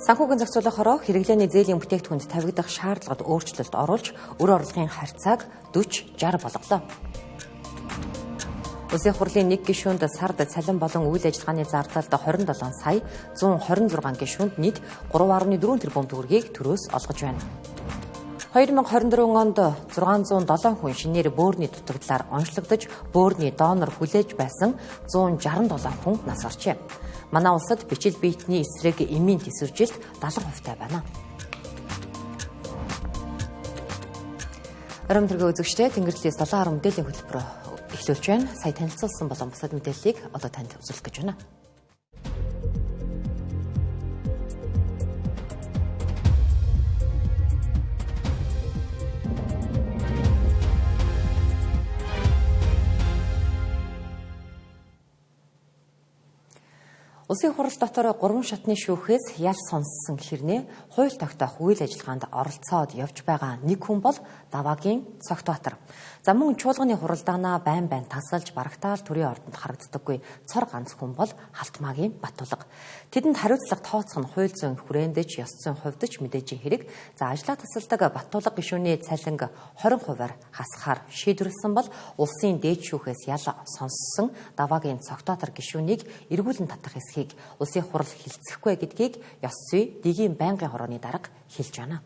Санхүүгийн зохицуулахаараа хэрэглээний зээлийн бүтээгдэхүүнд тавигдах шаардлагад өөрчлөлт оруулж, өр орлогын харьцааг 40-60 болголоо. Улсын хурлын нэг гишүүнд сард цалин болон үйл ажиллагааны зардалд 27 сая 126 гишүүнд нийт 3.4 тэрбум төгрөгийг төрөөс олгож байна. 2024 онд 607 хүн шинээр бөөрийн дутагдлаар онцлогдож, бөөрийн донор хүлээж байсан 167 хүн нас орчээ. Манай улсад бичил биетний эсрэг эмийн тесвэржилт 70% байна. Орон төргийн үзэгчдээ Тэнгэрлэлээс 7 гаруй мэдээллийн хөтөлбөр эхлүүлж байна. Сая танилцуулсан болон бусад мэдээллийг одоо танд үзүүлэх гэж байна. Улсын хурал дотор 3 шатны шүүхээс ял сонссон хэрнээ хууль тогтоох үйл ажиллагаанд оролцоод явж байгаа нэг хүн бол Даваагийн Цогтбаатар. За мөн чуулганы хуралдаанаа байн тасалж барагтаал төрийн ордонд харагддаггүй цор ганц хүн бол Халтмаагийн Баттулга. Тэдэнд хариуцлага тооцох нь хууль зүйн хүрээндэж ёс зүйн хувьд ч мэдээж хэрэг. За ажлаа тасалдаг Баттулга гишүүний цалинг 20%-аар хасахаар шийдвэрлсэн бол улсын дээд шүүхээс ял сонссон Даваагийн Цогтбаатар гишүүнийг эргүүлэн татах эсхийг улсын хурал хилцэхгүй гэдгийг ёс зүй дэгийн байнгын хорооны дарга хэлж байна.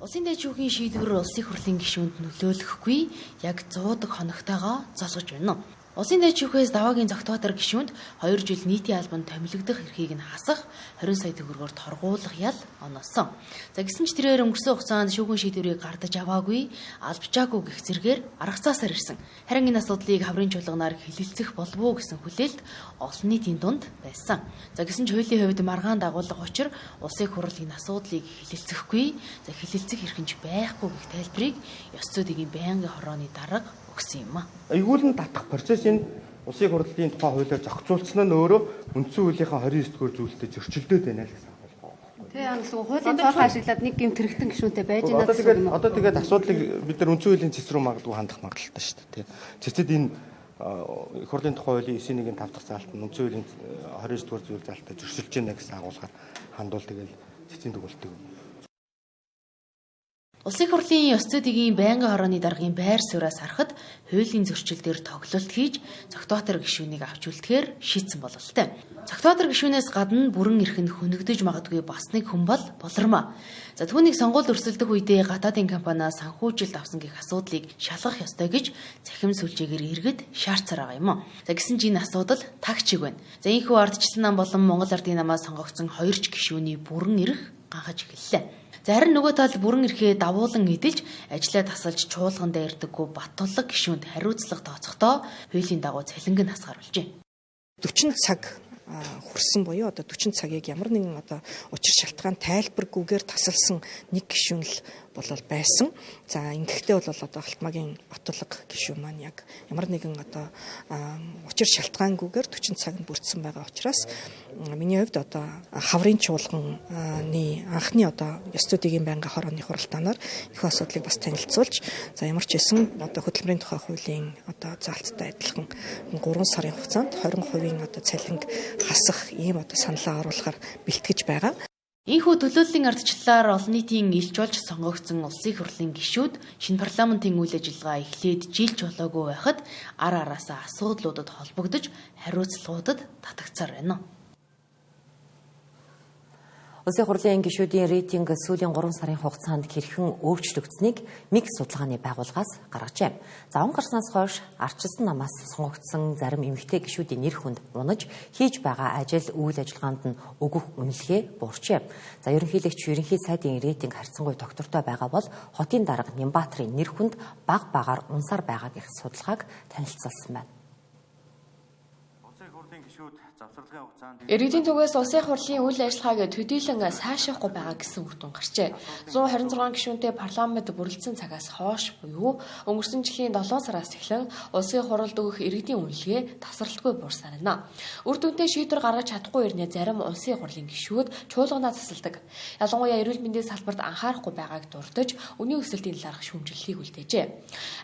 Улсын дээд шүүхийн шийдвэр улсын хурлын гишүүнд нөлөөлөхгүй яг 100 хоногтойгоо зогсож байна. Улсын дээд шүүхээс Даваагийн Цогтбаатар гишүүнд 2 жил нийтийн албанд томилогдох эрхийг нь хасах 20 сая төгрөгөөр торгуулах ял оноосон. За гэсэн ч тэрээр өнгөрсөн хугацаанд шүүхийн шийдвэрийг гардаж аваагүй, албачаагүй гэх зэргээр аргацаасаар ирсэн. Харин энэ асуудлыг хаврын чуулганаар хилэлцэх болов уу гэсэн хүлээлт олон нийтийн дунд байсан. За гэсэн ч хуулийн хувьд маргаан дагуулга учир улсын хурал энэ асуудлыг хилэлцэхгүй, за хилэлцэх эрхэнж байхгүй гэх тайлбарыг ёс зүйн байнгын хорооны дарга өгсөн юм а. Эргүүлэн татах процессын улсын хурлын тухай хуулиар зохицуулсан нь өөрөө үндсэн хуулийнхаа 29-р зүйлтэй зөрчилдөд байна л гэсэн байна. Тэгээ ангасан хуулийн цаашаа ашиглаад нэг гэмт хэрэгтэн гишүүнтэй байж байна гэсэн юм. Одоо тэгээд асуудлыг бид нар үндсэн хуулийн цэц рүү магадгүй хандах магадлалтай шүү дээ. Цэцэд энэ хурлын тухай хуулийн 9-1-ийн 5 дахь заалт нь үндсэн хуулийн 29-р зүйл заалтаа зөрчилж байна гэсэн агуулгаар хандвал тэгээд цэцийн төгөлтөг. Улсын хурлын ёс зүйн байнгын хорооны даргын байр сууриас харахад хуулийн зөрчил дээр тоглолт хийж Цогтбаатар гишүүнийг авч үлдэхээр шийдсэн бололтой. Цогтбаатар гишүүнээс гадна бүрэн эрхэнд хөнөгдөж магадгүй бас нэг хүн бол Болормоо. За түүнийг сонгуульд өрсөлдөх үедээ гадаадын компаниас санхүүжилт авсан гэх асуудлыг шалгах ёстой гэж цахим сүлжээгээр иргэд шаардсаар байгаа юм а. За гэсэн ч энэ асуудал тагчиг байна. За энэхүү ардчлал нам болон Монгол Ардын намаас сонгогдсон 2 ч гишүүний бүрэн эрх гахаж эхэллээ. За харин нөгөө талд бүрэн эрхээ давуулан эдэлж ажлаа тасалж чуулганд ирдэггүй Баттулга гишүүнд хариуцлага тооцохдоо хуулийн дагуу цалинг нь хасгааруулжээ. 40 цаг хүрсэн буюу одоо 40 цагийг ямар нэгэн одоо учир шалтгаан тайлбаргүйгээр тасалсан нэг гишүүн л болол байсан. За ингэхдээ бол одоо Халтмаагийн Баттулга гишүүн маань яг ямар нэгэн одоо учир шалтгаангүйгээр 40 цагт бүрдсэн байгаа учраас миний хувьд одоо хаврын чуулганы анхны одоо ёс зүйн байнгын хорооны хуралдаанаар их асуудлыг бас танилцуулж, за ямар ч хэсэн одоо хөтөлмөрийн тухай хуулийн одоо заалттай адилхан 3 сарын хугацаанд 20% одоо цалинг хасах ийм одоо саналаа оруулахаар бэлтгэж байгаа. Ийхүү төлөөллийн ардчлалаар олон нийтийн илж болж сонгогдсон улсын хурлын гишүүд шинэ парламентын үйл ажиллагаа эхлээд жилч болоогүй байхад ар араасаа асуудлуудад холбогдож хариуцлагуудад татагцаар байна. Улсын хурлын гишүүдийн рейтинг сүүлийн 3 сарын хугацаанд хэрхэн өөрчлөгдсөнийг МИГ судалгааны байгууллагаас гаргажээ. За он гарснаас хойш ардчилсан намаас сонгогдсон зарим эмэгтэй гишүүдийн нэр хүнд унаж хийж байгаа ажил үйл ажиллагаанд нь өгөх үнэлгээ буурчээ. За ерөнхийлөгч ерөнхий сайдын рейтинг харьцангуй доктортой байгаа бол хотын дарга Нямбаатрын нэр хүнд бага багаар унсаар байгаа гэх судалгааг танилцуулсан байна. Иргэдийн түгээс улсын хурлын үйл ажиллагааг төдийлөн сайшаахгүй байгаа гэсэн үр дүн гарчээ. 126 гишүүнтэй парламент бүрэлдсэн цагаас хойш буюу өнгөрсөн жилийн 7 сараас эхлэн улсын хуралд өгөх иргэдийн үнэлгээ тасралтгүй буурсаар байна. Үр дүнтэй шийдвэр гаргаж чадахгүй ирнэ зарим улсын хурлын гишүүд чуулганаа тасалдаг. Ялангуяа эрүүл мэндийн салбарт анхаарахгүй байгааг дурдж үнийн өсөлтийн талаарх шүүмжлэлийг үлдээжээ.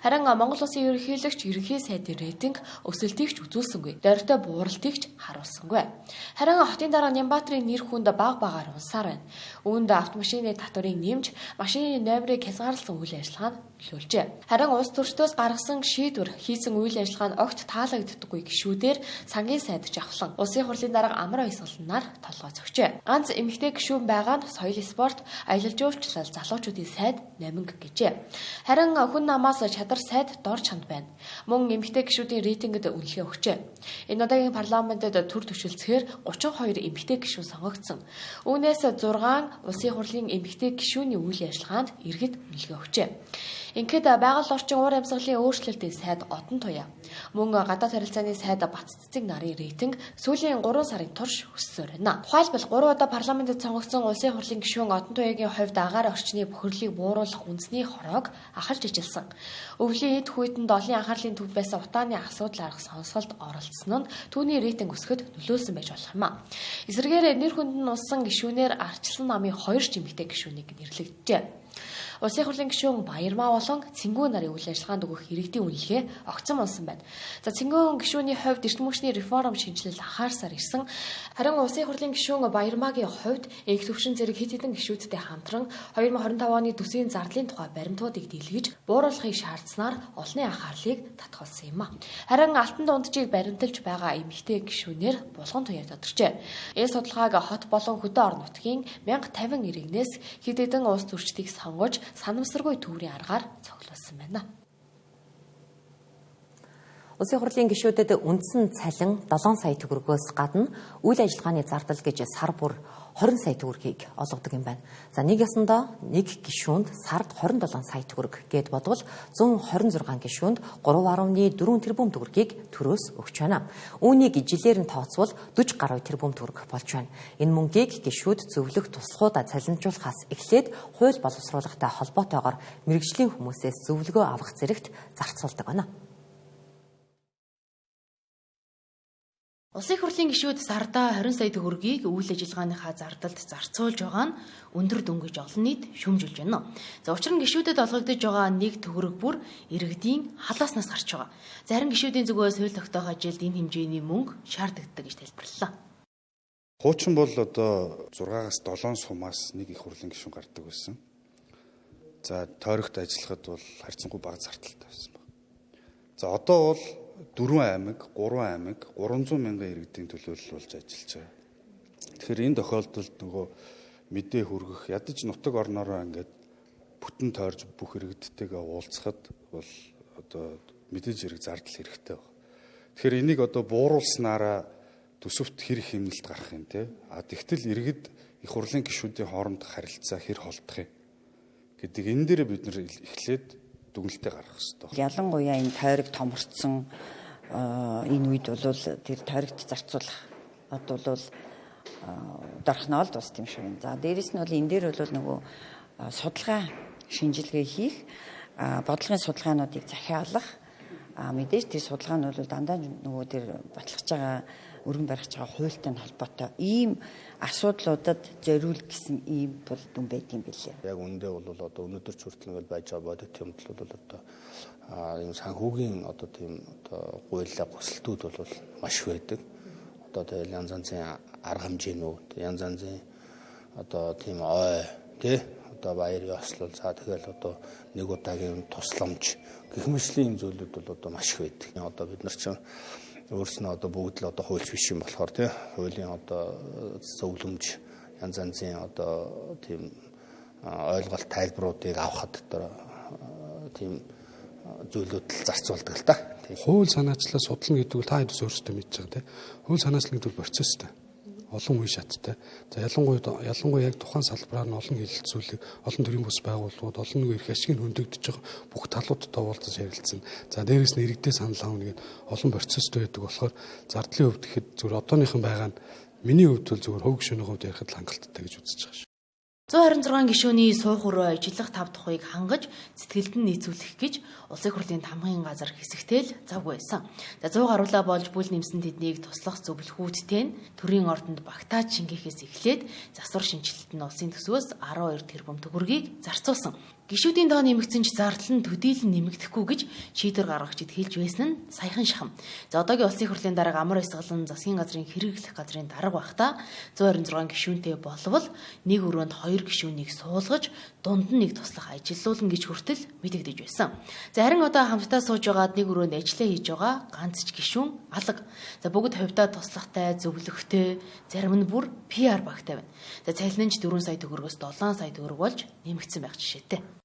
Харин Монгол Улсын ерөнхийлөгч ерөнхий сайдын рейтинг өсөлтийг ч үзүүлсэнгүй. Дорьтой бууралтыг ч харуулсангүй. Харин хотын дараа Нямбаатрын нэр хүнд баг багаар унсаар байна. Үүнд автомашины татварыг нэмж, машины номерыг хязгаарласан үйл ажиллагаанд нөлөөлжээ. Харин улс төрчдөөс гаргасан шийдвэр хийсэн үйл ажиллагаа нь огт таалагддаггүй гишүүдээр сангийн сайд жавхлан улсын хурлын дарга амар баясгаланаар толгой зөгчээ. Ганц эмэгтэй гишүүн байгаа нь соёл спорт, аялал жуулчлал залуучуудын сайд Наминг гэжээ. Харин хүн намаас чадар сайд дор чанд байна. Мөн эмэгтэй гишүүдийн рейтингд үнэлгээ өгчээ. Энэ удаагийн парламентод төр төшөлцөхээр 32 эмэгтэй гишүүн сонгогдсон. Үүнээс 6 улсын хурлын эмэгтэй гишүүний үйл ажиллагаанд иргэд үнэлгээ өгчээ. Ингээд байгаль орчин уур амьсгалын өөрчлөлтийн сайд Одон туяа. Мөн гадаад харилцааны сайд Баццэг нарын рейтинг сүүлийн 3 сарын турш өссөөр байна. Тухайлбал 3 удаа парламентод сонгогдсон улсын хурлын гишүүн Одон туяагийн хувьд агаар орчны бохирлыг бууруулах үндэсний хороог ахалж ижилсэн. Өвлийн эд хүйтэн долын анхаарлын төв байсан утааны асуудал арга сонсголд оролцсон нь түүний рейтинг өсгөхөд нөлөөлсөн байж болох юм а. Эсвэргээр нэр хүнд нь улсан гишүүнээр арчилсан намын 2 жимэгтэй гишүүнийг нэрлэгджээ. Улсын хурлын гишүүн Баярмаа болон Цэнгүүн нарын үйл ажиллагаанд өгөх иргэдийн үнэлгээ огцом болсон байна. За Цэнгүүн гишүүний хувьд эрдэм хүчний реформ шинжилэл анхаарсаар ирсэн. Харин улсын хурлын гишүүн Баярмаагийн хувьд их төвшин зэрэг хэд хэдэн гишүүдтэй хамтран 2025 оны төсвийн зардлын тухай баримтуудыг дийлгэж бууруулахыг шаардсанаар олонний анхаарлыг татгалсан юм а. Харин алтан дунджийг баримталж байгаа эмэгтэй гишүүнээр булган туяаг тодорчээ. Энэ судалгааг хот болон хөдөө орон нутгийн 1050 иргэнээс хэд хэдэн улс төрчдийг сонгож санамсаргүй төврийн аргаар цуглуулсан байна. Улсын хурлын гишүүдэд үндсэн цалин 7 сая төгрөгөөс гадна үйл ажиллагааны зардал гэж сар бүр 20 сая төгрөгийг олгодог юм байна. За нэг ясандаа нэг гишүүнд сард 27 сая төгрөг гэд бодвол 126 гишүүнд 3.4 тэрбум төгрөгийг төрөөс өгч байна. Үүнийг жилээр нь тооцвол 40 гаруй тэрбум төгрөг болж байна. Энэ мөнгийг гишүүд зөвлөх туслахуудаа цалинжуулахаас эхлээд хууль боловсруулалттай холбоотойгоор мэргэжлийн хүмүүсээс зөвлөгөө авах зэрэгт зарцуулдаг байна. Улсын хурлын гишүүд сардаа 20 сая төгрөгийг үйл ажиллагааныхаа зардалд зарцуулж байгаа нь өндөр дүн гэж олон нийт шүүмжилж байна. За учир нь гишүүдэд олгогдож байгаа нэг төгрөг бүр иргэдийн халааснаас гарч байгаа. Зарим гишүүдийн зүгээс хууль тогтоох ажилд энэ хэмжээний мөнгө шаардлагадаг гэж тайлбарллаа. Хуучин бол одоо 6-аас 7 сумаас нэг их хурлын гишүүн гардаг байсан. За тойрогт ажиллахад бол харьцангуй бага зардалтай байсан баг. За одоо бол 4 аймаг, 3 аймаг, 300 мянган иргэдийн төлөөлөл болж ажиллаж байгаа. Тэгэхээр энэ тохиолдолд нөгөө мэдээ хүргэх, ядаж нутаг орноороо ингээд бүтэн тойрж бүх иргэдтэйгээ уулзахад бол одоо мэдээж хэрэг зардал хэрэгтэй байна. Тэгэхээр энийг одоо бууруулснараа төсөвт хэр хэмнэлт гарах юм те. Тэгтэл иргэд их хурлын гишүүдийн хооронд харилцаа хэр холдох юм гэдэг энэ дээр бид нэр эхлээд дүгнэлтээ гаргах хэрэгтэй. Ялангуяа энэ тойрог томорцсон энэ үед бол тэр тойрогт зарцуулах бол дархнаалд бас тийм шиг юм. За дээрэс нь бол энэ дээр бол нөгөө судалгаа шинжилгээ хийх, бодлогын судалгаануудыг захиалах, мэдээж тэр судалгаа нь бол дандаа нөгөө тэр баталгаж байгаа өргөн барьж байгаа хуультай холбоотой ийм асуудлуудад зориул гэсэн ийм бол дүн байт юм билээ. Яг үндэ бол одоо өнөөдөр ч хүртэл ингээл байж байгаа бодит юмд бол одоо ийм санхүүгийн одоо тийм одоо гуйлаа гусалтууд бол маш байдаг. Одоо тэгэл янз янзын арга хэмжээнүүд, янз янзын одоо тийм ой тий одоо баяр ёслол за тэгэл одоо нэг удаагийн тусламж гэх мэтлийн зүйлүүд бол одоо маш их байдаг. Одоо бид нар чинь өөрснөө одоо бүгд л одоо хуульч биш юм болохоор тий хуулийн одоо зөвлөмж янз янзын одоо тийм ойлголт тайлбаруудыг авахд одоо тийм зүйлүүд л зарцуулдаг л да. Хууль санаачлаа судална гэдэг нь та хэд өөрсдөө мэдж байгаа тий. Хууль санаачлал гэдэг нь процесстэй. Олон үе шаттай. За ялангуяа яг тухайн салбараар нь олон хэлэлцүүлэг, олон төрлийн бус байгууллагууд, олон нэг эрх ашиг нь хөндөгдөж байгаа бүх талуудтай уулзаж ярилцсан. За дээрээс нь иргэдээ санал авна гэдэг олон процесстэй байдаг болохоор зардлын хувьд гэхэд зүгээр одооныхан байгаа нь миний хувьд бол зүгээр хувь гишүүний хувьд ярихад хангалттай гэж үзэж байгаа шүү. 126 гишүүний суух өрөө ажиллах тав тухайг хангаж сэтгэлд нь нийцүүлэх гэж улсын хурлын тамгын газар хэсэгтэл завгүй байсан. За 100 гаруйлаа болж бүл нэмсэн тэднийг туслах зөвлөхүүдтэй нь төрийн ордонд багтааж шингээхээс эхлээд засвар шинжилэлт нь улсын төсвөөс 12 тэрбум төгрөгийг зарцуулсан. Гишүүдийн тоо нэмэгдсэн ч зардал нь төдийлөн нэмэгдэхгүй гэж шийдвэр гаргагчид хэлж байсан нь саяхан шахам. За одоогийн улсын хурлын дарга амар эсгалан засгийн газрын хэрэглэх газрын дарга байхдаа 126 гишүүнтэй болвол нэг өрөөнд 2 гишүүнийг суулгаж дунд нь нэг туслах ажилуулна гэж хүртэл мэдэгдэж байсан. За харин одоо хамтдаа сууж байгаад нэг өрөөнд ажиллаа хийж байгаа ганц ч гишүүн алга. За бүгд хувьдаа туслахтай, зөвлөхтэй, зарим нь бүр PR багтай байна. За цалин нь 4 сая төгрөгөөс 7 сая төгрөг болж нэмэгдсэн байх жишээтэй.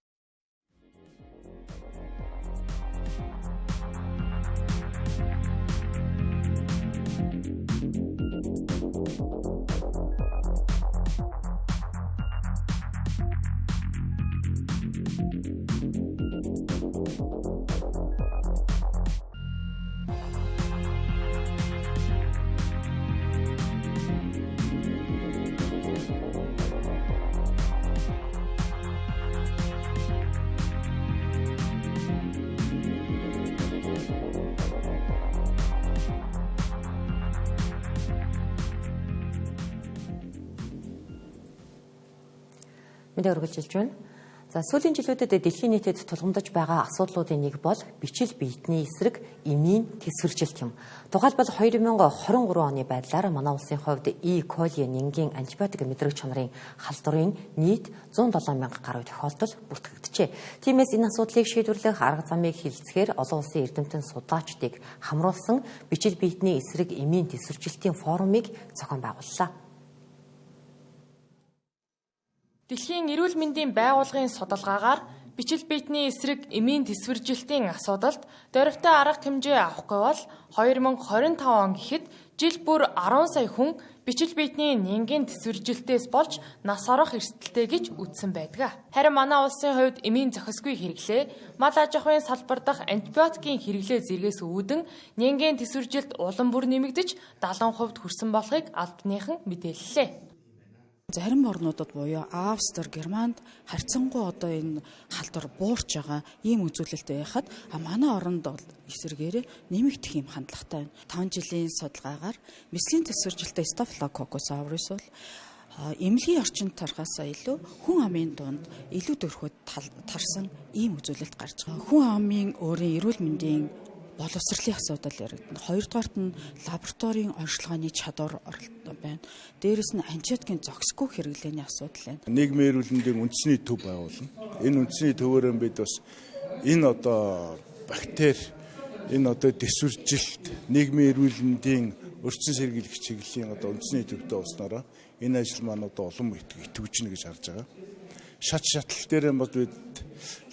Мэдээ өргөжүүлж байна. За сүүлийн жилүүдэд дэлхийн нийтэд тулгамдж байгаа асуудлуудын нэг бол бичил биетний эсрэг эмийн тэсвэржилт юм. Тухайлбал 2023 оны байдлаар манай улсын хувьд E. coli нингийн антибиотик мэдрэгч чанарын халдварын нийт 107 мянга гаруй тохиолдол бүртгэгджээ. Тиймээс энэ асуудлыг шийдвэрлэх арга замыг хэлцгээр олон улсын эрдэмтэн судлаачдыг хамруулсан бичил биетний эсрэг эмийн тэсвэржилтийн форумыг зохион байгууллаа. Дэлхийн эрүүл мэндийн байгууллагын судалгаагаар бичил биетний эсрэг эмийн тэсвэржилтийн асуудалд дөрвтэй арга хэмжээ авахгүй бол 2025 он гэхэд жил бүр 10 сая хүн бичил биетний нингийн тэсвэржилтээс болж нас орох эрсдэлтэй гэж үзсэн байдаг. Харин манай улсын хувьд эмийн зохисгүй хэрэглээ, мал аж ахуйн салбар дахь антибиотикийн хэрэглээ зэргээс үүдэн нингийн тэсвэржилт улам бүр нэмэгдэж 70% хүрсэн болохыг албаныхан мэдээллээ. Зарим орнуудад буюу Австри, Германд харьцангуй одоо энэ халдвар буурч байгаа ийм үзүүлэлттэй байхад манай оронд бол эсэргээрээ нэмэгдэх юм хандлагатай байна. 5 жилийн судалгаагаар мэслийн тэсвэржилттэй Staphylococcus aureus бол эмнэлгийн орчинд тархаасаа илүү хүн амын дунд илүү дөрхөд тарсан ийм үзүүлэлт гарч байгаа. Хүн амын өөрийн эрүүл мэндийн боловсролын асуудал яригдана. Хоёрдугаарт нь лабораторийн онцлогооны чадвар байна. Дээрэс нь антибиотикийн зохисгүй хэрэглээний асуудал байна. Нийгмийн эрүүл мэндийн үндэсний төв байгуулна. Энэ үндэсний төвөөрөө бид бас энэ одоо бактери, энэ одоо тэсвэржилт, нийгмийн эрүүл мэндийн өрчсөн сэргийлэх чиглэлийн одоо үндэсний төвтэй болсноор энэ ажил маань одоо улам идэвхжинэ гэж харж байгаа. Шат шатлал дээр бид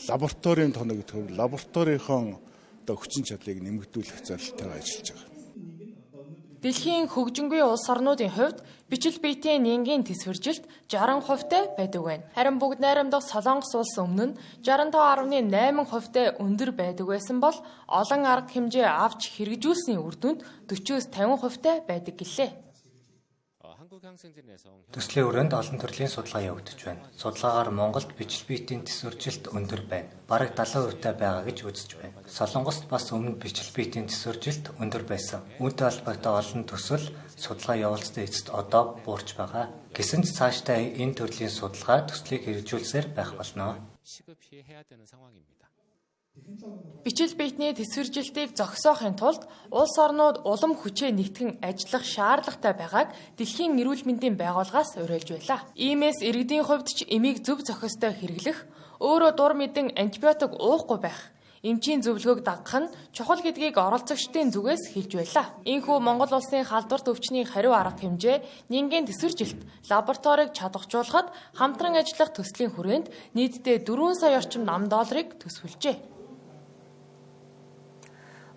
лабораторийн тоног гэдэг лабораторийнхоо хүчин чадлыг нэмэгдүүлэх зорилттой ажиллаж байгаа. Дэлхийн хөгжингүй улс орнуудын хувьд бичил биетийн нингийн тэсвэржилт 60%-тэй байдаг байна. Харин бүгд найрамдах Солонгос улс өмнө нь 65.8%-тэй өндөр байдаг байсан бол олон арга хэмжээ авч хэрэгжүүлсний үр дүнд 40-50%-тэй байдаг гэлээ. Төслийн өрөөнд олон төрлийн судалгаа явагдаж байна. Судалгаагаар Монголд бичил биетийн тэсвэржилт өндөр байна. Бараг 70%-тай байгаа гэж үзэж байна. Солонгост бас өмнө бичил биетийн тэсвэржилт өндөр байсан. Үүнтэй холбоотой олон төсөл судалгаа явуулсан эцэст одоо буурч байгаа. Гэсэн ч цаашдаа энэ төрлийн судалгаа төслийг хэрэгжүүлсээр байх болно. Бичил биетний тэсвэржилтийг зогсоохын тулд улс орнууд улам хүчээ нэгтгэн ажиллах шаардлагатай байгааг Дэлхийн эрүүл мэндийн байгууллагаас уриалж байлаа. Иймээс иргэдийн хувьд ч эмийг зөв зохистой хэрэглэх, өөрөө дур мэдэн антибиотик уухгүй байх, эмчийн зөвлөгөөг дагах нь чухал гэдгийг оролцогчдын зүгээс хэлж байлаа. Ийхүү Монгол улсын халдварт өвчний хариу арга хэмжээ, нингийн тэсвэржилт, лабораторийг чадваржуулахад хамтран ажиллах төслийн хүрээнд нийтдээ 4 сая орчим $8 төсвөлжээ.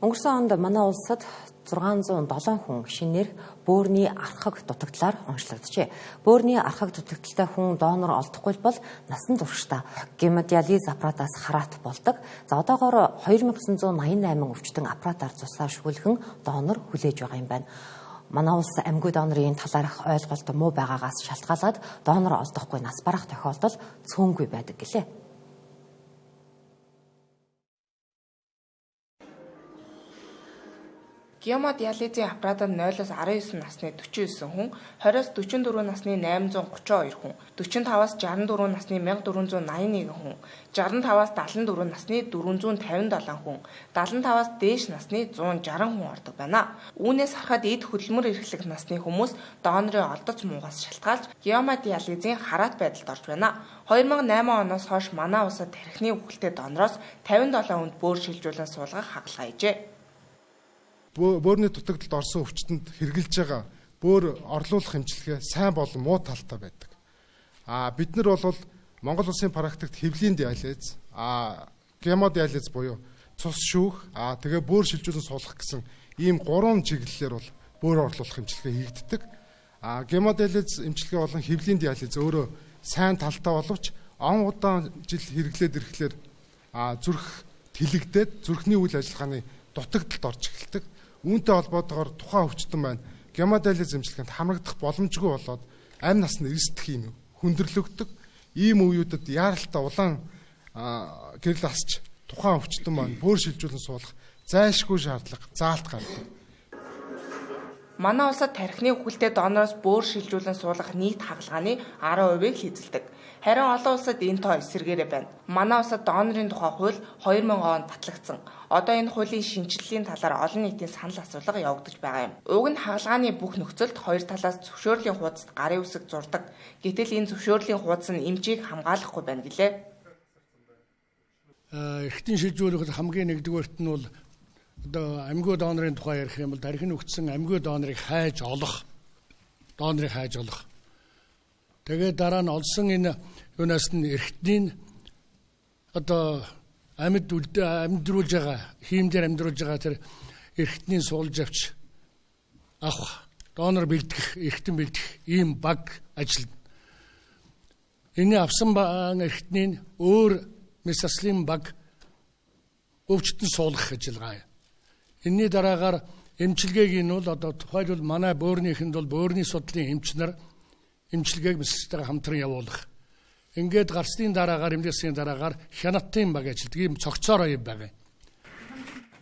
Өнгөрсөн онд манай улсад 607 хүн шинээр бөөрийн архаг дутагдлаар онцлогджээ. Бөөрийн архаг дутагдaltaй хүн донор олдохгүй бол насан туршдаа гемодиализ аппаратаас хараат болдог. За одоогоор 2988 өвчтөн аппаратаар цусаар шүүлхэн донор хүлээж байгаа юм байна. Манай улс амьгүй донорын талаарх ойлголт муу байгаагаас шалтгаалаад донор олдохгүй нас барах тохиолдол цөөнгүй байдаг гэлээ. Геомод диализын аппаратад 0-19 насны 49 хүн, 20-44 насны 832 хүн, 45-аас 64 насны 1481 хүн, 65-аас 74 насны 457 хүн, 75-аас дээш насны 160 хүн ордог байна. Үүнээс харахад эд хөдөлмөр эрхлэх насны хүмүүс донорын олдоц муугаас шалтгаалж геомод диализын хараат байдалд орж байна. 2008 оноос хойш манай улсад тархины үхэлтэй донороос 57 хүнд бөөр шилжүүлэн суулгах хагалгаа хийжээ. Бөөрийн дутагдалд орсон өвчтөнд хэрглэж байгаа бөөр орлуулах эмчилгээ сайн болон муу талтай байдаг. Бид нар бол Монгол улсын практикт хэвлийн диализ, гемодиализ буюу цус шүүх, тэгээ бөөр шилжүүлэн суулгах гэсэн ийм 3 чиглэлээр бол бөөр орлуулах эмчилгээ хийгддэг. Гемодиализ эмчилгээ болон хэвлийн диализ өөрөө сайн талтай боловч он удаан жил хэрэглээд ирэхлээр зүрх тэлэгдээд зүрхний үйл ажиллагааны дутагдалд орж эхэлдэг. Үүнтэй холбоотойгоор тухайн өвчтөн байна гемодиализ эмчилгээнд хамрагдах боломжгүй болоод амь насны эрсдэх юм хүндрэлөгдөг. Ийм үеүүдэд яаралтай улаан гэрэл асч тухайн өвчтөн маань бөөр шилжүүлэн суулгах зайлшгүй шаардлага заалт гардаг. Манай улсад тархины үхэлтэй донороос бөөр шилжүүлэн суулгах нийт хагалгааны 10%-ийг эзэлдэг. Харин олон улсад энэ тоо эсэргээрээ байна. Манай улсад донорын тухай хууль 2000 онд батлагдсан. Одоо энэ хуулийн шинжилгэлийн талаар олон нийтийн санал асуулга явагдаж байгаа юм. Уг нь хагалгааны бүх нөхцөлд хоёр талаас зөвшөөрлийн хуудасд гарын үсэг зурдаг. Гэтэл энэ зөвшөөрлийн хуудас нь эмчийг хамгаалахгүй байна гэлээ. Эрхтэн шилжүүлэхэд хамгийн нэгдүгээрт нь бол одоо амьгүй донорын тухай ярих юм бол тархин өгсөн амьгүй донорыг хайж олох. Тэгээд дараа нь олсон энэ юунаас нь эрхтнийг одоо амьдруулж байгаа, хиймдэр амьдруулж байгаа тэр эрхтнийг суулж авч авах, донор бэлдэх, эрхтэн бэлдэх ийм баг ажил. Энэ авсан эрхтнийг өөр месаслим баг өвчтөн суулгах ажиллагаа. Энийний дараагаар эмчилгээг нь бол одоо тухайлбал манай бөөрнийхэнд бол бөөрийн судлалын эмч нар эмчилгээг месстэй хамтран явуулах. Ингээд гарсны дараагаар эмнэлгийн дараагаар хяналтын баг ажилтдаг юм цогцоор юм байна.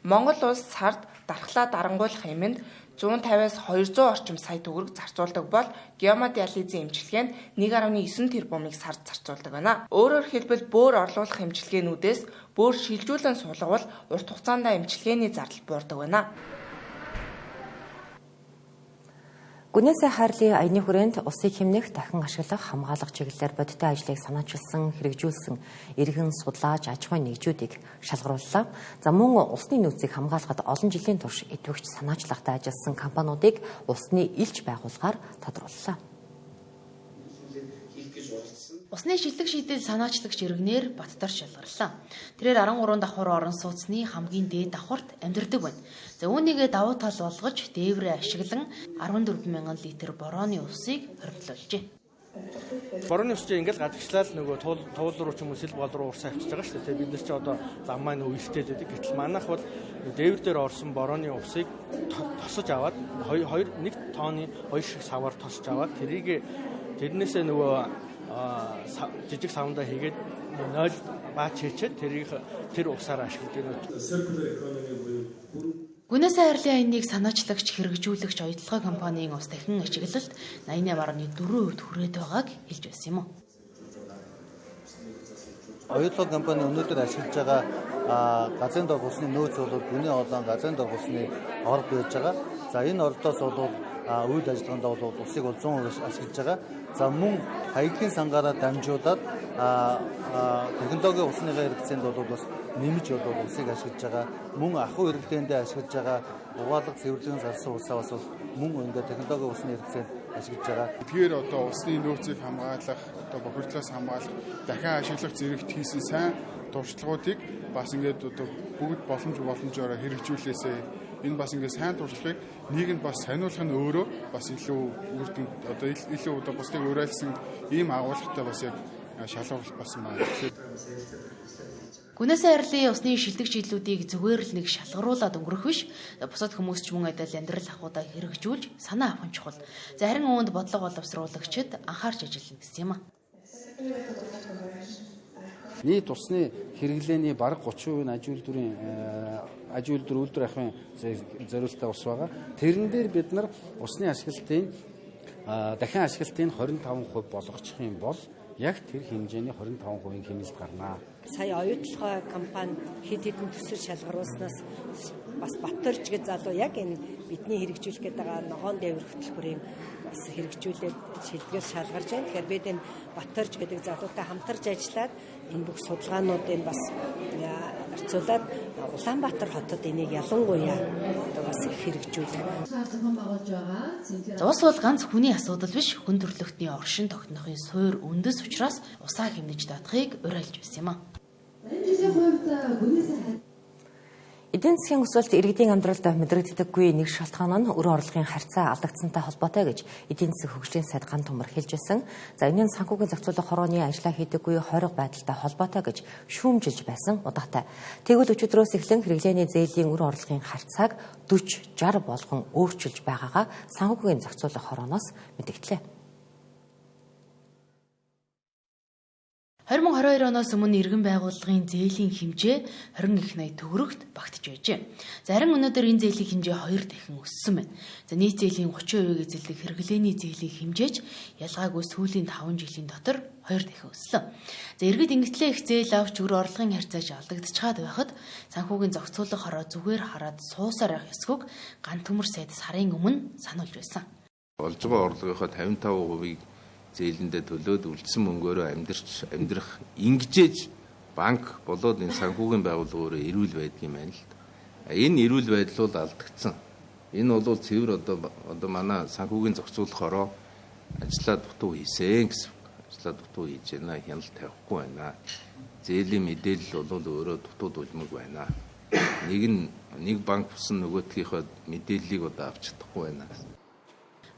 Монгол улс сард дархлаа дарангуйлах хэмэнд 150-аас 200 орчим сая төгрөг зарцуулдаг бол гемодиализын эмчилгээнд 1.9 тэрбумыг сард зарцуулдаг байна. Өөрөөр хэлбэл бөөр орлуулах эмчилгээнүүдээс бөөр шилжүүлэн суулгавал урт хугацаанд эмчилгээний зардал буурдаг байна. Гүнээсээ хайрлын аяны хүрээнд усыг хэмнэх, дахин ашиглах, хамгаалах чиглэлээр бодиттой ажлыг санаачилсан, хэрэгжүүлсэн иргэн судлаач, аж ахуйн нэгжүүдийг шалгарууллаа. За мөн усны нөөцийг хамгаалахад олон жилийн турш идэвхжиж санаачлагтай ажилласан компаниудыг усны элч байгуулгаар тодрууллаа. Усны шилдэг шийдэл санаачлагч иргэнээр Баттар шалгарлаа. Тэрээр 13 давхар орон сууцны хамгийн дээд давхарт амьдардаг байна. За үүнийгээ давуу тал болгож дээврээ ашиглан 14,000 литр борооны усыг хоригдлуулжээ. Борооны ус чинь ингээл гадагшлал нөгөө туул руу ч юм уу сэл бол руу урсаа авчиж байгаа шүү дээ. Бид нар ч одоо зам маань үйлдэлтэй байдаг. Гэтэл манайх бол дээвэр дээр орсон борооны усыг тосож аваад нэг тооны хоёр шиг саваар тосож аваад тэрнээсээ нөгөө жижиг савндаа хийгээд 0 баач хийчээд тэр усаар ашиглаж байна. Гүнээсээ хайрлын аяныг санаачлагч, хэрэгжүүлэгч оюутлогын компанийн ус дахин ашиглалт 88.4% хүрээд байгааг хэлж байсан юм уу? Оюутлогын компани өнөөдөр ашиглаж байгаа газрын дор усны нөөц бол гүний олон газрын дор усны орд байж байгаа. За энэ ордоос бол үйл ажиллагаанд бол усыг 100% ашиглаж байгаа. За мөн хаягдлын сангаараа дамжуулаад технологийн усныхаа хэрэгцээнд бол бас нэмж бол усыг ашиглаж байгаа. Мөн ахуй хэрэглээндээ ашиглаж байгаа угаалга цэвэрлэгийн зарсан усаа бас мөн ингээд технологийн усны хэрэгцээнд ашиглаж байгаа. Тэгэхээр одоо усны нөөцийг хамгаалах, одоо бохирдлоос хамгаалах, дахин ашиглах зэрэгт хийсэн сайн туршлагуудыг бас ингээд одоо бүгд боломжоор хэрэгжүүлээсэй. Энэ бас ингээд сайн туршлагыг нийгэмд бас сониулах нь өөрөө бас илүү үрдэн одоо илүү одоо бусдыг уриалсан ийм агуулгатай бас яг шалгуулалт болсон байна. Гүнээсээ хайрлын усны шилдэг шийдлүүдийг зүгээр л нэг шалгаруулад өнгөрөх биш. Бусад хүмүүс ч мөн адил амьдрал ахуйдаа хэрэгжүүлж санаа авах нь чухал. За харин үүнд бодлого боловсруулагчид анхаарч ажиллана гэсэн юм а. Нийт усны хэрэглээний бараг 30% нь аж үйлдвэр ахын зориулалтаа ус байгаа. Тэрэн дээр бид нар усны ашиглалтын дахин ашиглалтын 25% болгочих юм бол яг тэр хэмжээний 25% хэмжээд гарнаа. Сая оюутлогоо компани хэд хэдэн төсвөр шалгаруулснаас бас Батөрж гэж залуу яг энэ бидний хэрэгжүүлэх гээд байгаа ногоон дээвэр хөтөлбөрийн бас хэрэгжүүлээд шилдэгэл шалгарч байна. Тэгэхээр бид энэ Батөрж гэдэг залуутай хамтарч ажиллаад энэ бүх судалгаануудыг бас орцуулаад Улаанбаатар хотод энийг ялангуяа бас хэрэгжүүлэх. Ус бол ганц хүний асуудал биш, хүн төрөлхтний оршин тогтнохын суур үндэс учраас усаа хэмнэж даатахыг уриалж байсан юм а. Эдийн засгийн өсөлт иргэдийн амьдралд мэдрэгддэггүй нэг шалтгаан нь өр орлогын харьцаа алдагдсантай холбоотой гэж эдийн засгийн хөгжлийн сайд Ган Төмөр хэлж байсан. За энэ нь санхүүгийн зохицуулах хорооны ажлаа хийдэггүй хориг байдалтай холбоотой гэж шүүмжилж байсан удаатай. Тэгвэл өчигдрөөс эхлэн хэрэглээний зээлийн өр орлогын харьцааг 40-60 болгон өөрчилж байгаагаа санхүүгийн зохицуулах хорооноос мэдгдлээ. 2022 оноос өмнө иргэн байгууллагын зээлийн хэмжээ 20 их 80 төгрөгт багтж байжээ. Зарим өнөөдөр энэ зээлийн хэмжээ 2 дахин өссөн байна. За нийт зээлийн 30% эзэлдэг хэрэглээний зээлийн хэмжээч ялгаагүй сүүлийн 5 жилийн дотор 2 дахин өслөө. За иргэд ингэтлээ их зээл авч өр орлогын харьцааж алдагдчихад байхад санхүүгийн зохицуулах хороо зүгээр хараад суусаар явах ёсгүйг Ган Төмөр сайд сарын өмнө сануулж байсан. Болж байгаа орлогынхоо 55%-ийг зээлэндээ төлөөд үлдсэн мөнгөөрөө амьдрах ингэжээж банк болоод энэ санхүүгийн байгууллага өөрөө эрүүл байдаг юм байна л да. Энэ эрүүл байдал бол алдагдсан. Энэ бол цэвэр одоо манай санхүүгийн зохицуулах хороо ажлаа дутуу хийсэн гэсэн. Ажлаа дутуу хийж байна, хяналт тавихгүй байна. Зээлийн мэдээлэл бол өөрөө дутууд улмаг байна. Нэг банк бусан нөгөөдгийнхөө мэдээллийг одоо авч чадахгүй байна.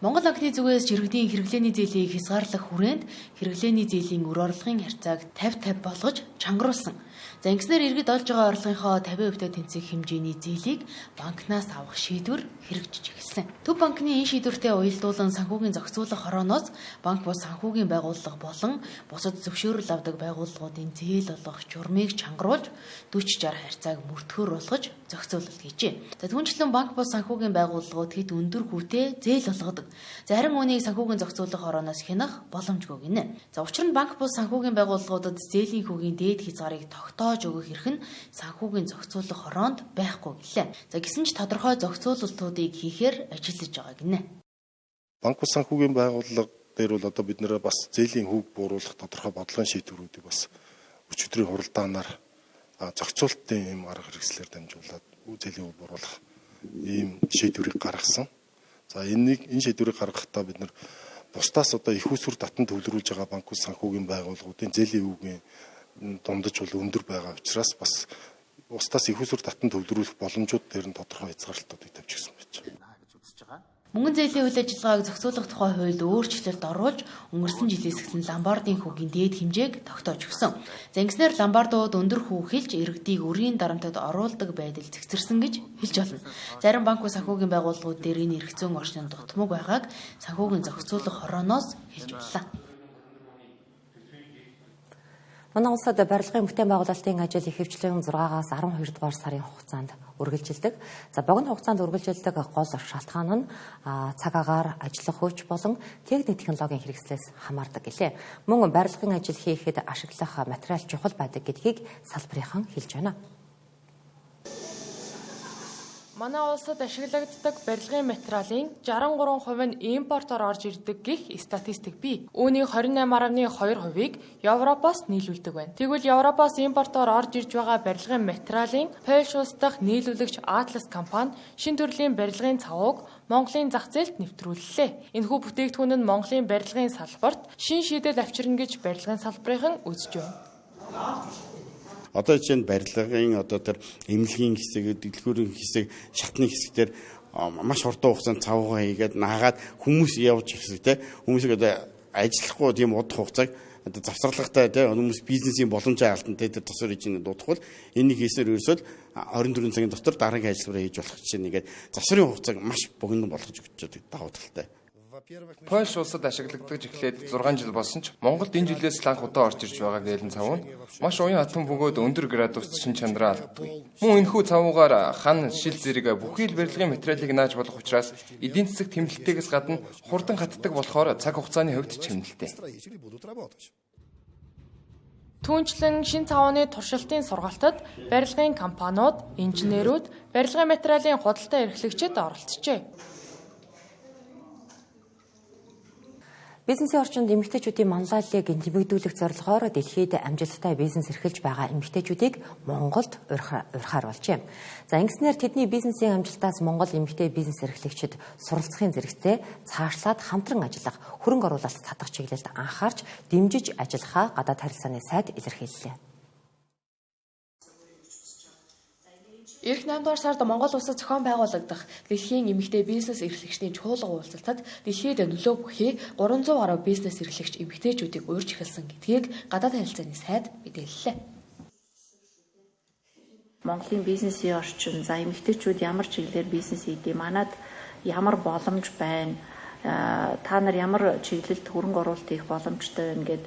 Монгол банкны зүгээс иргэдийн хэрэглээний зээлийг хязгаарлах хүрээнд хэрэглээний зээлийн өр орлогын харьцааг 50-50 болгож чангаруулсан. За ингэснээр иргэд олж байгаа орлогынхоо 50% тэнцэх хэмжээний зээлийг банкнаас авах шийдвэр хэрэгжиж эхэлсэн. Төв банкны энэ шийдвэртэй уялдуулан санхүүгийн зохицуулах хорооноос банк бус санхүүгийн байгууллага болон бусад зөвшөөрөл авдаг байгууллагуудын зээл олгох журмыг чангаруулж 40-60 харьцааг мөрдөхөр болгож зохицуулалт хийжээ. За түүнчлэн банк бус санхүүгийн байгууллагууд хэд өндөр хүүтэй зээл олгодог. За харин үүнийг санхүүгийн зохицуулах хорооноос хянах боломжгүй гинэ. За учир нь банк бус санхүүгийн байгууллагуудад зээлийн хүүгийн дээд хязгаарыг тогтоож өгөх эрх нь санхүүгийн зохицуулах хороонд байхгүй гэлээ. За гэсэн ч тодорхой зохицуулалтуудыг хийхээр ажиллаж байгаа гинэ. Банк бус санхүүгийн байгууллага дээр бол одоо бид нэр бас зээлийн хүүг бууруулах тодорхой бодлогын шийдвэрүүдийг бас өчигдрийн хуралдаанаар зохицуулалтын юм арга хэрэгслээр дамжуулаад зээлийн хүүг бууруулах ийм шийдвэрийг гаргасан. За энэ шийдвэрийг гаргахдаа бид нар бусдаас одоо их усүр татан төвлөрүүлж байгаа банк ус санхүүгийн байгууллагуудын зээлийн үгийн дундаж бол өндөр байгаа учраас бас бусдаас их усүр татан төвлөрүүлэх боломжууд дээр нь тодорхой хязгаарлалтуудыг тавьчихсан байж байна. Мөнгөн зээлийн үйл ажиллагааг зохицуулах тухай хуульд өөрчлөлт оруулж өнгөрсөн жилээс эхлэн ломбардын хүүгийн дээд хэмжээг тогтоож өгсөн. За ингэснээр ломбардууд өндөр хүү хэлж иргэдийг өрийн дарамтад оруулдаг байдал цэгцэрсэн гэж хэлж болно. Зарим банк ус санхүүгийн байгууллагууд дээр энэ эрх зүйн орчин дутмаг байгааг санхүүгийн зохицуулах хорооноос хэлж байлаа. Манай улсад барилгын бүтээн байгуулалтын ажил ихэвчлэн 6-аас 12 дугаар сарын хугацаанд үргэлжилдэг. За богино хугацаанд үргэлжилдэг гол шалтгаан нь цаг агаар, ажиллах хүч болон техник технологийн хэрэгслээс хамаардаг гэлээ. Мөн барилгын ажил хийхэд ашиглах материал чухал байдаг гэдгийг салбарынхан хэлж байна. Манай улсад ашиглагддаг барилгын материалын 63% нь импортоор орж ирдэг гэх статистик бий. Үүний 28.2%-ыг Европоос нийлүүлдэг байна. Тэгвэл Европоос импортоор орж ирж байгаа барилгын материалын Польш улс дахь нийлүүлэгч Atlas компани шинэ төрлийн барилгын цавууг Монголын зах зээлд нэвтрүүллээ. Энэхүү бүтээгдэхүүн нь Монголын барилгын салбарт шинэ шийдэл авчирна гэж барилгын салбарынхан үзэж байна. Одоо чинь барилгын одоо тэр эмнэлгийн хэсэг, дэлгүүрийн хэсэг, шатны хэсгээр маш хурдан хугацаанд цавгаа хийгээд наагаад хүмүүс явж хэсэг те хүмүүсийг одоо ажиллахгүй тийм удах хугацааг одоо завсарлагатай те хүмүүс бизнесийн боломжтой алдантай тэр тусаар хийж дуудахгүй энийг хийсээр ерөөсөө 24 цагийн дотор дараагийн ажиллавараа хийж болох чинь нэгээд завсрын хугацааг маш богино болгож өгч байгаа давуу талтай. Польш улсад ашиглагдаж эхлээд 6 жил болсон ч Монголд энэ жилээс л анх удаа орж ирж байгаа гэлэн цав нь маш уян атом бөгөөд өндөр градус шин чанараа алддаг. Мөн энэхүү цавуугаар хан, шил зэрэг бүхий л барилгын материалыг нааж болох учраас эдийн засаг тэмдэлтээс гадна хурдан хатдаг болохоор цаг хугацааны хувьд чимнэлтэй. Түүнчлэн шин цавууны туршилтын сургалтад барилгын компаниуд, инженерүүд, барилгын материалын худалдаа эрхлэгчид оролцжээ. Бизнесийн орчинд эмэгтэйчүүдийн манлайллыг нэмэгдүүлэх зорилгоор дэлхийд амжилттай бизнес эрхэлж байгаа эмэгтэйчүүдийг Монголд урьхаар болжээ. За ингэснээр тэдний бизнесийн амжилтаас Монгол эмэгтэй бизнес эрхлэгчид суралцахын зэрэгцээ цаашлаад хамтран ажиллах, хөрөнгө оруулалт татах чиглэлд анхаарч дэмжиж ажиллахаа гадаад харилцааны сайд илэрхийллээ. Ирэх 8 дугаар сард Монгол улсад зохион байгуулагдах дэлхийн эмэгтэй бизнес эрхлэгчдийн чуулга уулзалтад дэлхийд нөлөө бүхий 300 гаруй бизнес эрхлэгч эмэгтэйчүүдийг урьж эхэлсэн гэдгийг гадаад харилцааны сайд мэдээллээ. Монголын бизнесийн орчин, за эмэгтэйчүүд ямар чиглэлээр бизнес хийдэг, манад ямар боломж байна, та нар ямар чиглэлд хөрөнгө оруулалт хийх боломжтой байна гэд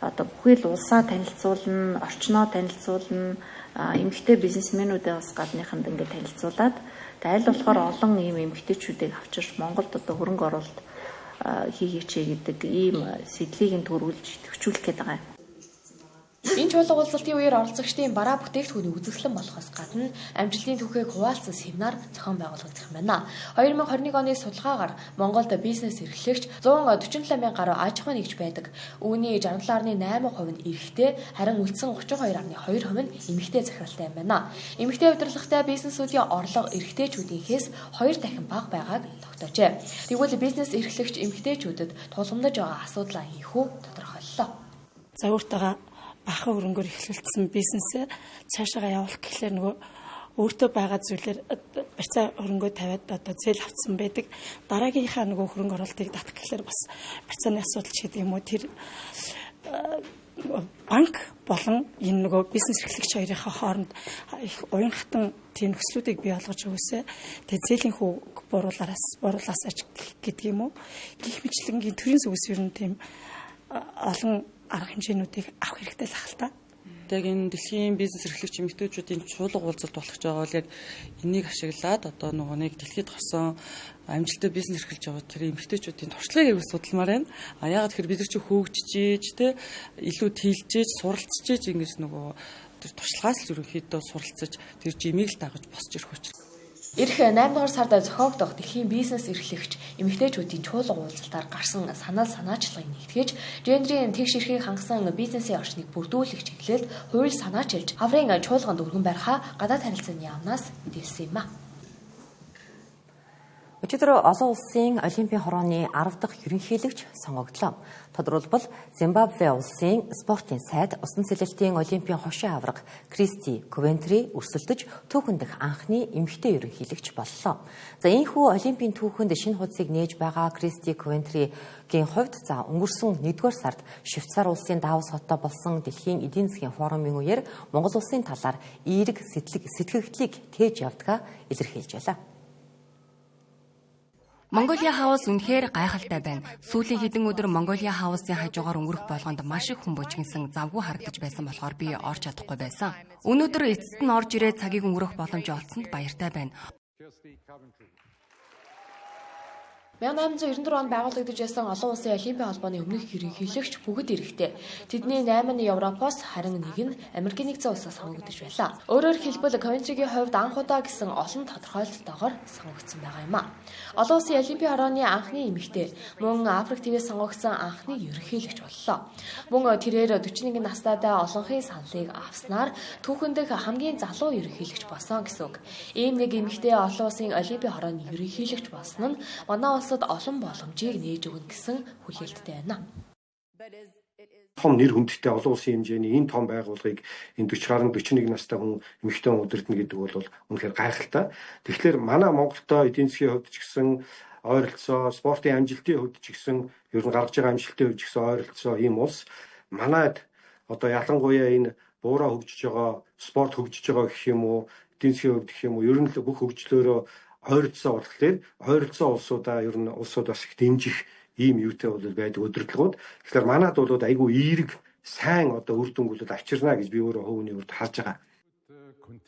одоо бүхий л улсаа танилцуулна, орчноо танилцуулна, эмэгтэй бизнесмэнүүдээ бас гадныханд ингээд танилцуулаад аль болохоор олон ийм эмэгтэйчүүдийг авчирч Монголд одоо хөрөнгө оруулалт хийгээч гэдэг ийм сэдлийг нь төрүүлж төвчүүлэх гээд байгаа юм. Энэ чуулга уулзалтын үеэр оролцогчдын бараа бүтээгдэхүүний үзэсгэлэн болохоос гадна амжилтын түүхийг хуваалцсан семинар зохион байгуулагдах юм байна. 2021 оны судалгаагаар Монголд бизнес эрхлэгч 147 мянган гаруй аж ахуй нэгж байдаг. Үүний 67.8% нь эрэгтэй, харин үлдсэн 32.2% нь эмэгтэй захиралтай юм байна. Эмэгтэй удирдлагатай бизнесүүдийн орлого эрэгтэйчүүдийнхээс 2 дахин бага байгааг тогтоожээ. Тэгвэл бизнес эрхлэгч эмэгтэйчүүдэд тулгамдж байгаа асуудлаа хийхүү тодорхойллоо. За өөртөө бахан хөрөнгөөр эхлүүлсэн бизнесээ цаашаа явуулах гэхлээр нөгөө өөртөө байгаа зүйлээр барьцаа хөрөнгөө тавиад одоо зээл авсан байдаг. Дараагийнхаа нөгөө хөрөнгө оруулалтыг татах гэхлээр бас барьцааны асуудал ч гэдэг юм уу тэр банк болон энэ нөгөө бизнес эрхлэгч хоёрынхаа хооронд их уян хатан тийм нөхцлүүдийг бий болгож өгөөсэй. Тэгээ зээлийн хүүг буруулаас аж гэдэг юм уу. Гэх мэтлэнгийн төрийн сүгс ер нь тийм олон арга хэмжээнүүдийг авах хэрэгтэй л ахalta. Яг энэ дэлхийн бизнес эрхлэгч эмэгтэйчүүдийн чуулга уулзалт болох гэж байгаа бол яг энийг ашиглаад одоо нөгөө нэг дэлхийд гарсан амжилттай бизнес эрхэлж байгаа тэр эмэгтэйчүүдийн туршлагыг яг судалмаар байна. А яагаад тэгэхээр бид нар чи хөгжиж те илүү тэлжээж суралцж ингэж нөгөө тэр туршлагаас л ерөнхийдөө суралцаж тэр жимийг л дагаж босч ирэх учраас. Ирэх 8 дугаар сард зохиогдох дэлхийн бизнес эрхлэгч эмэгтэйчүүдийн чуулга уулзалтаар гарсан санаачлагыг нэгтгэж, гендрийн тэгш эрхийг хангасан бизнесийн орчныг бүрдүүлэх чиглэлд хууль санаачилж, хаврын чуулганд өргөн барихаа гадаад харилцааны яамнаас мэдээлсэн юм а. Өчигдөр олон улсын олимпийн хорооны 10 дахь ерөнхийлөгч сонгогдлоо. Тодорхойлбол Зимбабве улсын спортын сайд усан цэлэлтийн олимпийн хошин аварга Кристи Ковентри өрсөлдөж түүхэн дэх анхны эмэгтэй ерөнхийлөгч боллоо. За энэхүү олимпийн түүхэнд шинэ хуудсыг нээж байгаа Кристи Ковентригийн хувьд өнгөрсөн 1-р сард Швейцар улсын Давос хотод болсон дэлхийн эдийн засгийн форумын үеэр Монгол улсын талаар эерэг сэтгэгдлийг тээж явдгаа илэрхийлж байлаа. Mongolia House үнэхээр гайхалтай байна. Сүүлийн хэдэн өдөр Mongolia House-ийн хажуугаар өнгөрөх болгонд маш их хүн бужигнсан завгүй харагдаж байсан болохоор би орж чадахгүй байсан. Өнөөдөр эцэст нь орж ирээд цагийг өнгөрөх боломж олцсонд баяртай байна. 1894 онд байгуулагдаж байсан олон улсын олимпийн холбооны өмнөх ерөнхийлөгч бүгд эрэгтэй. Тэдний 8 нь Европоос, харин нэг нь Америкийн нэгдсэн улсаас сонгогдож байлаа. Өөрөөр хэлбэл Ковентригийн хувьд анх удаа гэсэн олон тодорхойлолтоогоор сонгогдсон байгаа юм а. Олон улсын олимпийн хорооны анхны эмэгтэй, мөн Африк ТV-с сонгогдсон анхны ерөнхийлөгч боллоо. Мөн тэрээр 41 настайдаа олонхын саналыг авснаар түүхэндх хамгийн залуу ерөнхийлөгч болсон гэсэн үг. Ийм нэг эмэгтэй олон улсын олимпийн хорооны ерөнхийлөгч болсон нь манай олон боломжийг нээж өгнө гэсэн хүлээлттэй байна. Том нэр хүндтэй олон улсын хэмжээний энэ том байгууллагыг энэ 40 гаруй 41 настай хүн эмэгтэй хүн удирдна гэдэг бол үнэхээр гайхалтай. Тэгэхээр манай Монголдо эдийн засгийн хувьд ч гэсэн ойролцоо, спортын амжилтын хувьд ч гэсэн ер нь гаргаж байгаа амжилтын хувьд ч гэсэн ойролцоо ийм улс манайд одоо ялангуяа энэ буураа хөгжиж байгаа, спорт хөгжиж байгаа гэх юм уу, эдийн засгийн хувьд гэх юм уу, ер нь л бүх хөгжлөөрөө ойролцоо болохоор ойролцоо улсуудаа ер нь улсууд бас их дэмжих ийм юутай бол байдаг өдөртлгүүд. Тэгэхээр манад бол айгүй эерэг сайн одоо үр дүнгуудад авчирна гэж би өөрөө хувийн үрд харж байгаа.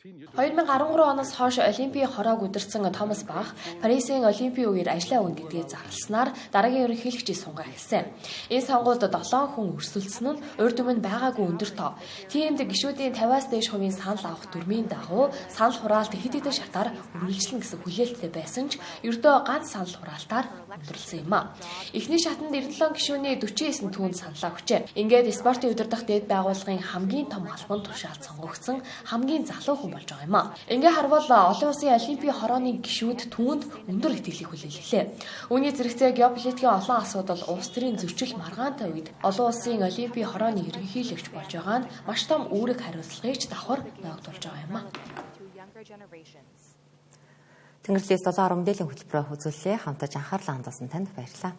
2013 оноос хойш Олимпийн хороог удирдсан Томас Бах Парисын Олимпийн үеэр ажлаа үндэдгээ зарласнаар дараагийн ерөнхийлөгчийн сунгаа хэлсэн. Энэ сонгуульд 7 хүн өрсөлдсөн нь урд өмнө байгаагүй өндөр тоо. Тиймд гишүүдийн 50-аас дээш хувийн санал авах дүрмийн дагуу санал хураалт хэд хэдэн шатаар үргэлжлэн гэсэн хүлээлттэй байсан ч ердөө ганц санал хураалтаар өндөрлсөн юм а. Эхний шатанд 97 гишүүний 49 түүнд саналаа хүчээ. Ингээд спортын удирдах дэд байгууллагын хамгийн том албан тушаалд сонгогдсон хамгийн залуу хүн болж байгаа юм а. Ингээ харвал олон улсын Олимпийн хорооны гишүүд түүнд өндөр итгэлийг хүлээлгэлээ. Үүний зэрэгцээ геополитикийн олон асуудал улс төрийн зөрчил маргаантай үед олон улсын Олимпийн хорооны ерөнхийлөгч болж байгаа нь маш том үүрэг хариуцлагыг давхар ногдуулж байгаа юм а. Тэнгэрлэгээс 7 10 мэдээллийн хөтөлбөрөөр үзүүллээ. Хамтаж анхаарлаа хандуулсан танд баярлалаа.